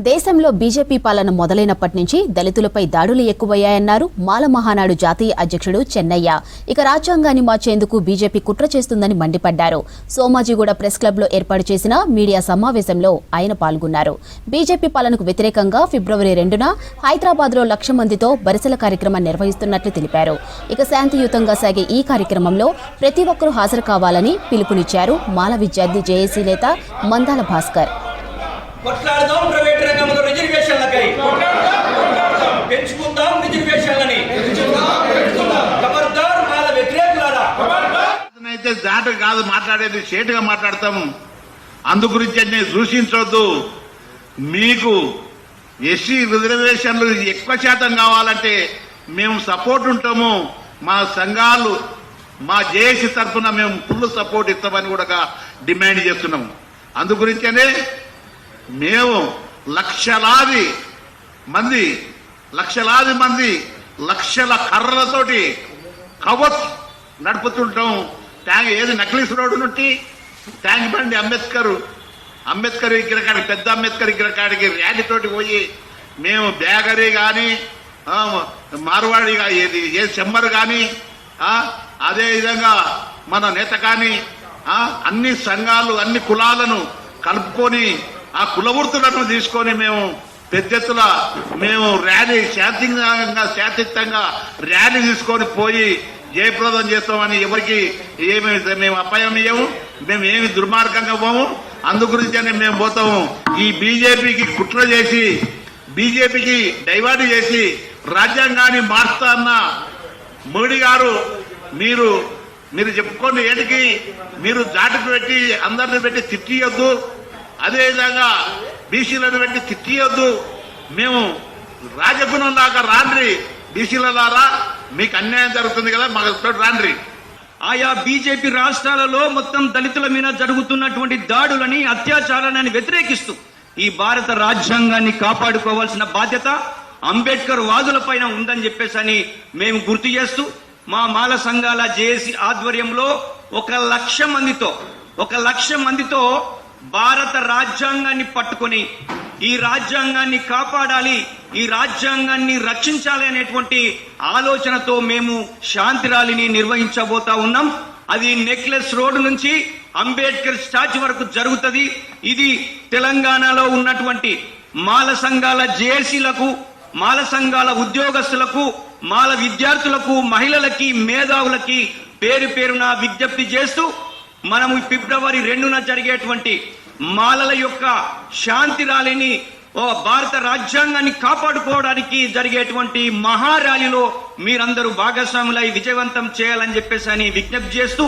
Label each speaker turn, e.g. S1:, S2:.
S1: దేశంలో బీజేపీ పాలన మొదలైనప్పటి నుంచి దళితులపై దాడులు ఎక్కువయ్యాయన్నారు మాల మహానాడు జాతీయ అధ్యక్షుడు చెన్నయ్య. ఇక రాజ్యాంగాన్ని మార్చేందుకు బీజేపీ కుట్ర చేస్తుందని మండిపడ్డారు. సోమాజిగూడ ప్రెస్ క్లబ్లో ఏర్పాటు చేసిన మీడియా సమావేశంలో ఆయన పాల్గొన్నారు. బీజేపీ పాలనకు వ్యతిరేకంగా ఫిబ్రవరి 2న హైదరాబాద్లో 1,00,000 మందితో బరిసెల కార్యక్రమం నిర్వహిస్తున్నట్లు తెలిపారు. ఇక శాంతియుతంగా సాగే ఈ కార్యక్రమంలో ప్రతి ఒక్కరూ హాజరు కావాలని పిలుపునిచ్చారు మాల విద్యార్థి జేఏసీ నేత మందాల భాస్కర్.
S2: కొట్లాడదాం ప్రైవేట్ రంగంలో రిజర్వేషన్లకై పెంచుకుందాం రిజర్వేషన్లని ఖబర్దార్ మాల వ్యతిరేకులారా.
S3: అయితే దాట కాదు మాట్లాడేది, షేటుగా మాట్లాడతాము. అందు గురించి నేను సూచించవద్దు. మీకు ఎస్సీ రిజర్వేషన్లు ఎక్కువ శాతం కావాలంటే మేము సపోర్ట్ ఉంటాము. మా సంఘాలు మా జేఏసీ తరఫున మేము ఫుల్ సపోర్ట్ ఇస్తామని కూడా డిమాండ్ చేస్తున్నాము. అందు గురించనే మేము లక్షలాది మంది లక్షల కర్రలతోటి కవచ్ నడుపుతుంటాం. ట్యాంక్ ఏది నక్లీస్ రోడ్డు నుండి ట్యాంక్ బండి అంబేద్కర్ విగ్రహానికి పెద్ద అంబేద్కర్ విగ్రహానికి ర్యాలీతోటి పోయి మేము బేగరీ కానీ మార్వాడి ఏది ఏ చెమ్మర్ కానీ అదేవిధంగా మన నేత కానీ అన్ని సంఘాలు అన్ని కులాలను కలుపుకొని ఆ కులవృత్తులను తీసుకొని మేము పెద్ద ఎత్తున మేము ర్యాలీ శాంతియుతంగా ర్యాలీ తీసుకొని పోయి జయప్రదం చేస్తామని ఎవరికి మేము అపాయం ఇవ్వము. మేము ఏమి దుర్మార్గంగా పోము. అందు గురించనే మేము పోతాము. ఈ బీజేపీకి కుట్ర చేసి బీజేపీకి డైవర్ట్ చేసి రాజ్యాంగాన్ని మార్చుతా అన్న మోడీ గారు మీరు చెప్పుకోండి. ఏంటికి మీరు జాటుకు పెట్టి అందరిని పెట్టి తిట్టియొద్దు. అదేవిధంగా బీసీలను పెట్టి తిట్టియొద్దు. మేము రాజగుణం లాగా రాండ్రి బీసీలలారా, మీకు అన్యాయం జరుగుతుంది కదా, మాకు రాండ్రి.
S2: ఆయా బీజేపీ రాష్ట్రాలలో మొత్తం దళితుల మీద జరుగుతున్నటువంటి దాడులని అత్యాచారాన్ని వ్యతిరేకిస్తూ ఈ భారత రాజ్యాంగాన్ని కాపాడుకోవాల్సిన బాధ్యత అంబేద్కర్ వాదుల పైన ఉందని చెప్పేసి మేము గుర్తు చేస్తూ మా మాల సంఘాల జేఏసీ ఆధ్వర్యంలో 1,00,000 మందితో భారత రాజ్యాంగాన్ని పట్టుకొని ఈ రాజ్యాంగాన్ని కాపాడాలి, ఈ రాజ్యాంగాన్ని రక్షించాలి అనేటువంటి ఆలోచనతో మేము శాంతి ర్యాలీని నిర్వహించబోతా ఉన్నాం. అది నెక్లెస్ రోడ్ నుంచి అంబేద్కర్ స్టాచ్యూ వరకు జరుగుతుంది. ఇది తెలంగాణలో ఉన్నటువంటి మాల సంఘాల జేఏసీలకు, మాల సంఘాల ఉద్యోగస్తులకు, మాల విద్యార్థులకు, మహిళలకి, మేధావులకి పేరు పేరున విజ్ఞప్తి చేస్తూ మనము ఫిబ్రవరి 2న జరిగేటువంటి మాలల యొక్క శాంతి ర్యాలీని భారత రాజ్యాంగాన్ని కాపాడుకోవడానికి జరిగేటువంటి మహా ర్యాలీలో మీరందరూ భాగస్వాములై విజయవంతం చేయాలని చెప్పేసి విజ్ఞప్తి చేస్తూ